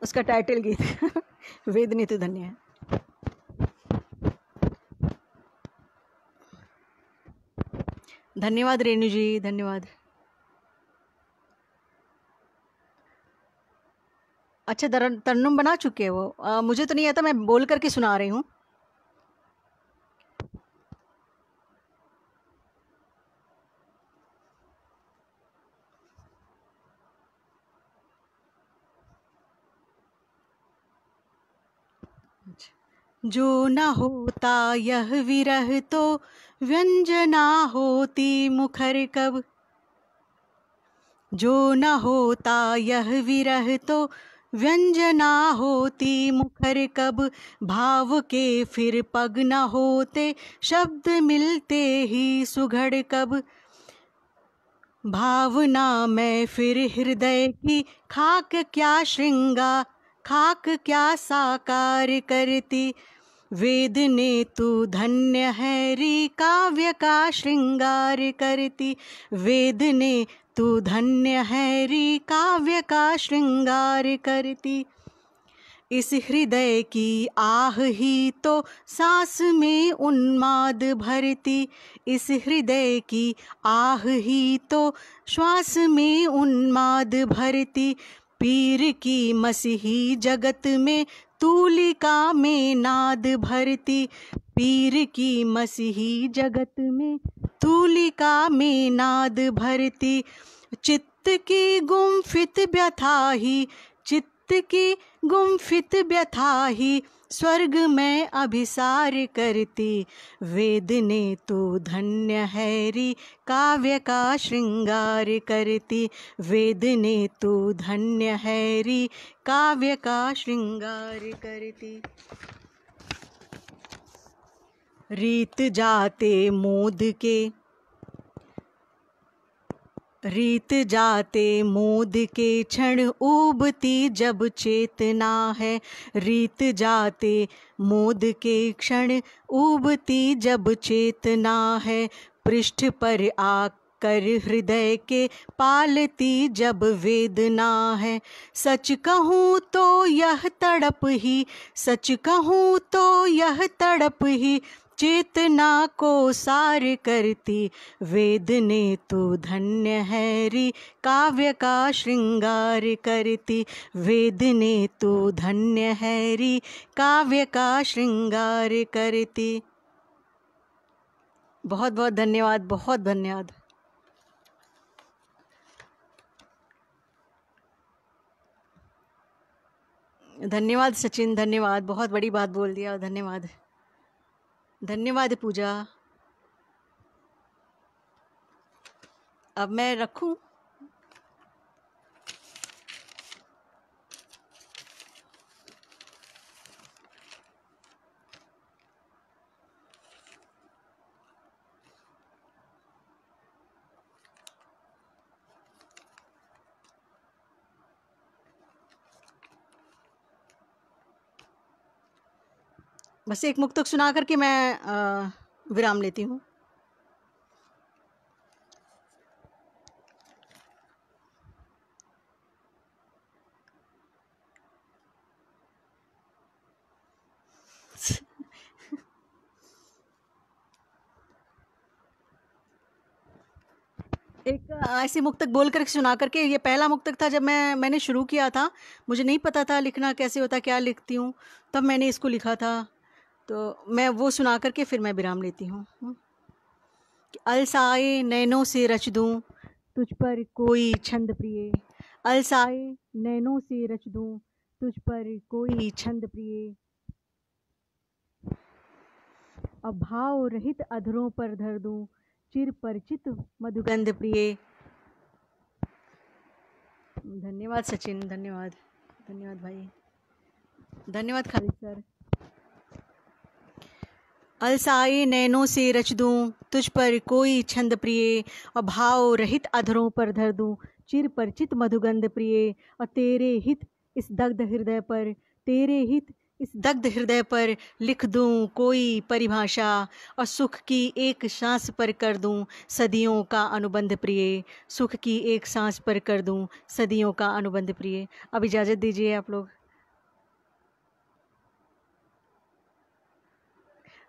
उसका टाइटल गीत वेदनी तो धन्य है। धन्यवाद रेणु जी, धन्यवाद। अच्छा तरन्नुम बना चुके हैं वो, मुझे तो नहीं आता, मैं बोल करके सुना रही हूँ। जो न होता यह विरह तो व्यंजना होती मुखर कब, जो न होता यह विरह तो व्यंजना होती मुखर कब। भाव के फिर पग न होते शब्द मिलते ही सुघड़ कब। भावना में फिर हृदय की खाक क्या श्रृंगार, खाक क्या साकार करती। वेद ने तू धन्य है री काव्य का श्रृंगार करती, वेद ने तू धन्य है री काव्य का श्रृंगार करती। इस हृदय की आह ही तो सांस में उन्माद भरती, इस हृदय की आह ही तो श्वास में उन्माद भरती। पीर की मसीही जगत में तूलिका में नाद भरती, पीर की मसीही जगत में तूलिका में नाद भरती। चित्त की गुम्फित व्यथा ही, चित्त की गुम्फित व्यथा ही स्वर्ग में अभिसार करती। वेद ने तू धन्य है री काव्य का श्रृंगार करती, वेद ने तू धन्य है री काव्य का श्रृंगार करती। रीत जाते मोद के, रीत जाते मोद के क्षण ऊबती जब चेतना है। रीत जाते मोद के क्षण ऊबती जब चेतना है। पृष्ठ पर आकर हृदय के पालती जब वेदना है। सच कहूँ तो यह तड़प ही, सच कहूँ तो यह तड़प ही चेतना को सार करती। वेद ने तो धन्य है री काव्य का श्रृंगार करती। वेद ने तो धन्य है री काव्य का श्रृंगार करती। बहुत बहुत धन्यवाद, बहुत धन्यवाद। धन्यवाद सचिन, धन्यवाद, बहुत बड़ी बात बोल दिया, धन्यवाद। धन्यवाद पूजा। अब मैं रखूं? बस एक मुक्तक सुना करके मैं विराम लेती हूँ। एक ऐसी मुक्तक बोल कर सुना करके, ये पहला मुक्तक था जब मैंने शुरू किया था, मुझे नहीं पता था लिखना कैसे होता, क्या लिखती हूँ, तब मैंने इसको लिखा था। तो मैं वो सुना करके फिर मैं विराम लेती हूँ। अलसाए नैनों से रच दूँ तुझ पर कोई छंद प्रिय। अलसाए नैनों से रच दूँ तुझ पर कोई छंद प्रिय। अभाव रहित अधरों पर धर दूँ चिर परिचित मधुगंध प्रिय। धन्यवाद सचिन, धन्यवाद, धन्यवाद भाई, धन्यवाद खालिद सर। अलसाए नैनों से रच दूँ तुझ पर कोई छंद प्रिय। और भाव रहित अधरों पर धर दूँ चिर परिचित मधुगंध प्रिय। और तेरे हित इस दग्ध हृदय पर, तेरे हित इस दग्ध हृदय पर लिख दूँ कोई परिभाषा। और सुख की एक सांस पर कर दूँ सदियों का अनुबंध प्रिय। सुख की एक सांस पर कर दूँ सदियों का अनुबंध प्रिय। अब इजाज़त दीजिए आप लोग।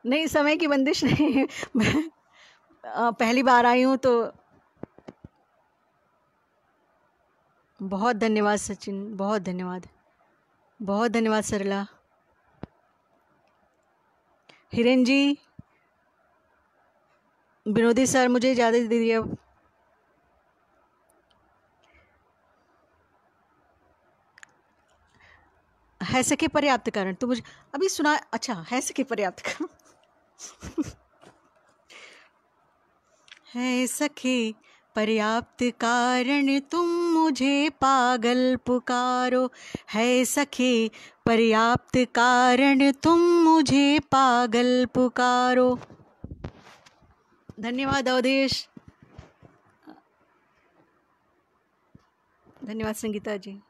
नहीं, समय की बंदिश नहीं है। मैं पहली बार आई हूँ तो बहुत धन्यवाद सचिन, बहुत धन्यवाद, बहुत धन्यवाद सरला। हिरेन जी, विनोदी सर, मुझे इजाज़त दीजिए अब। है सके पर्याप्त कारण तो मुझे अभी सुना। अच्छा, है सके पर्याप्त कारण। है सके पर्याप्त कारण तुम मुझे पागल पुकारो। है सके पर्याप्त कारण तुम मुझे पागल पुकारो। धन्यवाद अवधेश, धन्यवाद संगीता जी।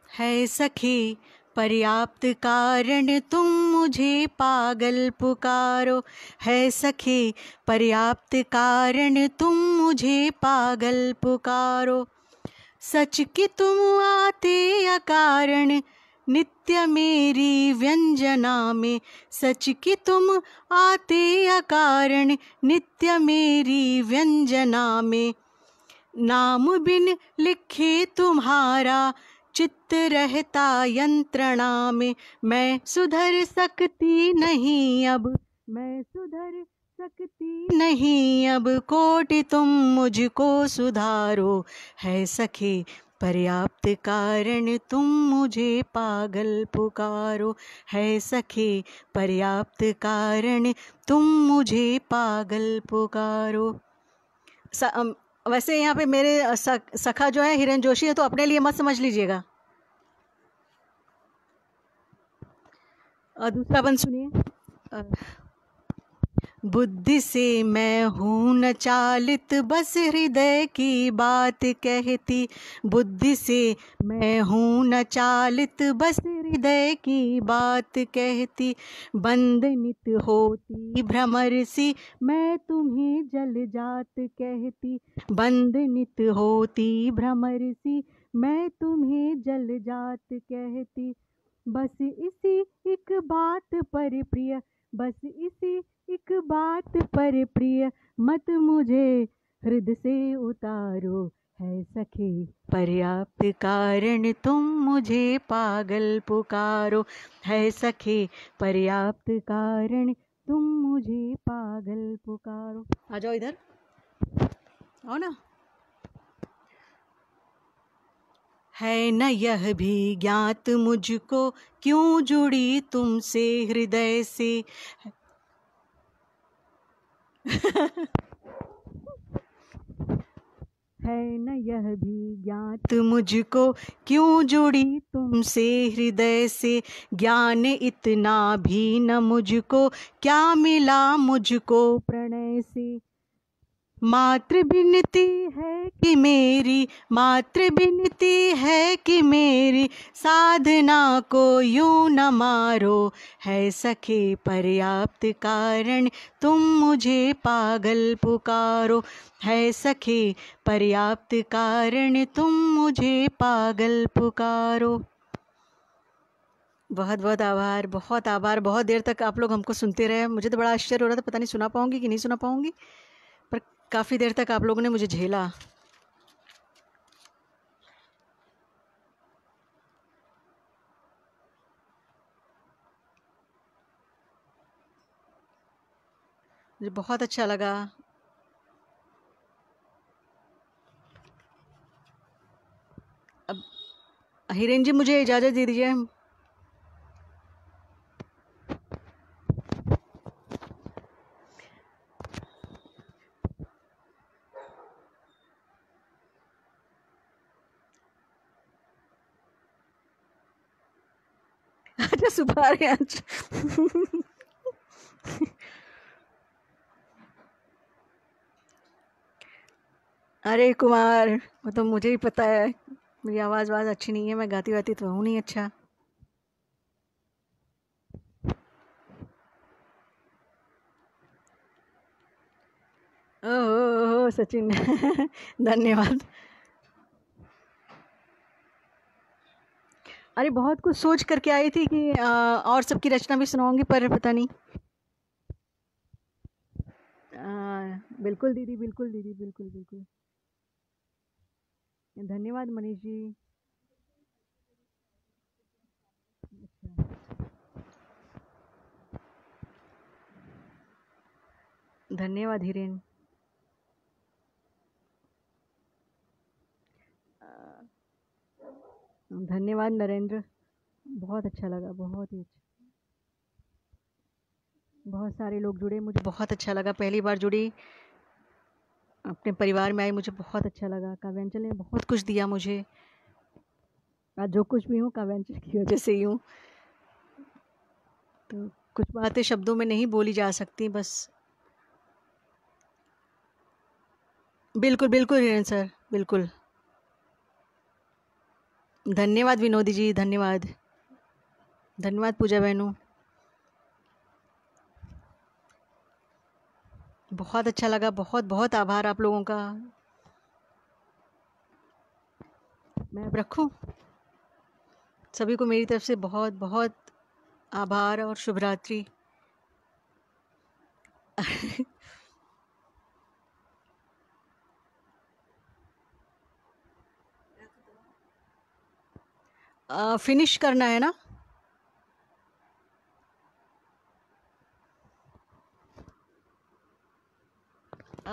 है सखे पर्याप्त कारण तुम मुझे पागल पुकारो। है सखे पर्याप्त कारण तुम मुझे पागल पुकारो। सच कि तुम आते अकारण नित्य मेरी व्यंजना में। सच कि तुम आते अकारण नित्य मेरी व्यंजना में। नाम बिन लिखे तुम्हारा चित्त रहता यंत्रणा में। मैं सुधर सकती नहीं अब, मैं सुधर सकती नहीं अब। कोटि तुम मुझको सुधारो। है सखे पर्याप्त कारण तुम मुझे पागल पुकारो। है सखे पर्याप्त कारण तुम मुझे पागल पुकारो। वैसे यहाँ पे मेरे सखा जो है हिरेन जोशी है, तो अपने लिए मत समझ लीजिएगा। दूसरा बंद सुनिए। बुद्धि से मैं हूँ न चालित, बस हृदय की बात कहती। बुद्धि से मैं हूँ न चालित, बस हृदय की बात कहती। बंद नित होती भ्रमर सी, मैं तुम्हें जल जात कहती। बंद नित होती भ्रमर सी, मैं तुम्हें जल जात कहती। बस इसी एक बात पर प्रिय, बस इसी एक बात पर प्रिय, मत मुझे हृदय से उतारो। है सखे पर्याप्त कारण, तुम मुझे पागल पुकारो। है सखे पर्याप्त कारण, तुम मुझे पागल पुकारो। आ जाओ इधर, आओ ना। है न यह भी ज्ञात मुझको, क्यों जुड़ी तुमसे हृदय से। है न यह भी ज्ञात मुझको, क्यों जुड़ी तुमसे हृदय से। ज्ञान इतना भी न मुझको, क्या मिला मुझको प्रणय से। मात्र विनती है कि मेरी, मात्र विनती है कि मेरी, साधना को यूं न मारो। है सखे पर्याप्त कारण, तुम मुझे पागल पुकारो। है सखे पर्याप्त कारण, तुम मुझे पागल पुकारो। बहुत बहुत आभार, बहुत आभार। बहुत देर तक आप लोग हमको सुनते रहे। मुझे तो बड़ा आश्चर्य हो रहा था, पता नहीं सुना पाऊंगी कि नहीं सुना पाऊंगी, पर काफ़ी देर तक आप लोगों ने मुझे झेला। मुझे बहुत अच्छा लगा। अब हिरेन जी मुझे इजाज़त दे दीजिए। अच्छा सुबह रहे आज। अरे कुमार, वो तो मुझे ही पता है, मेरी आवाज़ अच्छी नहीं है, मैं गाती वाती तो हूँ नहीं अच्छा। ओह सचिन धन्यवाद। अरे बहुत कुछ सोच करके आई थी कि और सबकी रचना भी सुनाऊंगी, पर पता नहीं। बिल्कुल दीदी, बिल्कुल दीदी, बिल्कुल बिल्कुल। धन्यवाद मनीष जी। धन्यवाद हिरेन। धन्यवाद नरेंद्र, बहुत अच्छा लगा, बहुत ही अच्छा। बहुत सारे लोग जुड़े, मुझे बहुत अच्छा लगा। पहली बार जुड़ी, अपने परिवार में आई, मुझे बहुत अच्छा लगा। काव्यांचल ने बहुत कुछ दिया मुझे। आज जो कुछ भी हूँ काव्यांचल की वजह से ही हूँ। तो कुछ बातें शब्दों में नहीं बोली जा सकती, बस। बिल्कुल बिल्कुल हिरेन सर, बिल्कुल। धन्यवाद विनोदी जी, धन्यवाद। धन्यवाद पूजा बहनों, बहुत अच्छा लगा। बहुत बहुत आभार आप लोगों का। मैं अब रखूं? सभी को मेरी तरफ से बहुत बहुत आभार और शुभ रात्रि। फिनिश करना है ना?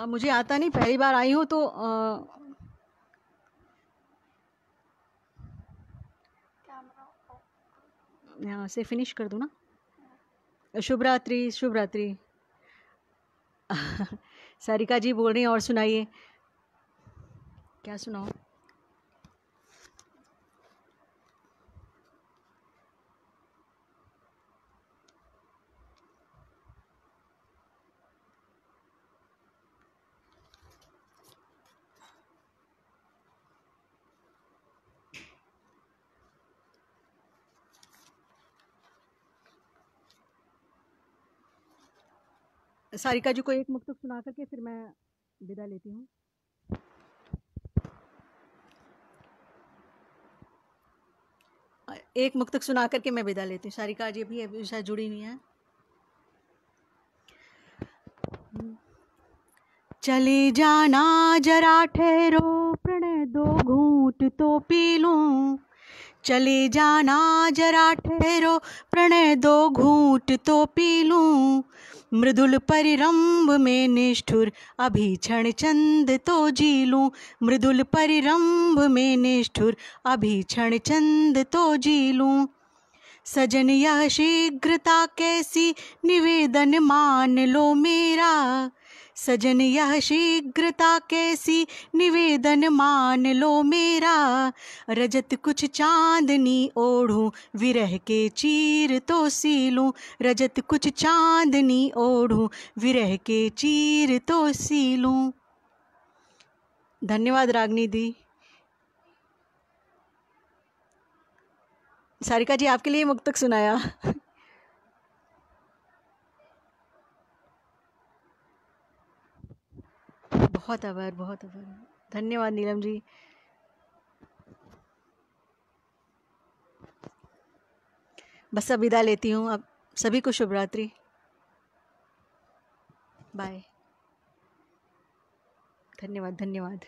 मुझे आता नहीं, पहली बार आई हूँ तो यहाँ से फिनिश कर दूँ ना? शुभ रात्रि, शुभ रात्रि। सारिका जी बोल रही हैं और सुनाइए, क्या सुनाओ? सारिका जी को एक मुक्तक सुना करके फिर मैं विदा लेती हूँ। एक मुक्तक सुना करके मैं विदा लेती हूँ। सारिका जी भी अभी शायद जुड़ी नहीं है। चले जाना जरा ठहरो, प्रणय दो घूंट तो पी लूं। चले जाना जरा ठहरो, प्रणय दो घूंट तो पी लूं। मृदुल परिरंभ में निष्ठुर अभी क्षण चंद तो जी लूं। मृदुल परिरंभ में निष्ठुर अभी क्षण चंद तो जी लूं। सजन यह शीघ्रता कैसी निवेदन मान लो मेरा। सजन यह शीघ्रता कैसी निवेदन मान लो मेरा। रजत कुछ चांदनी ओढ़ूं, विरह के चीर तो सीलूं। रजत कुछ चांदनी ओढ़ूं, विरह के चीर तो सीलूं। धन्यवाद रागनी दी। सारिका जी आपके लिए मुक्तक सुनाया। बहुत आभार, बहुत आभार। धन्यवाद नीलम जी। बस अब विदा लेती हूँ। अब सभी को शुभ रात्रि। बाय। धन्यवाद, धन्यवाद।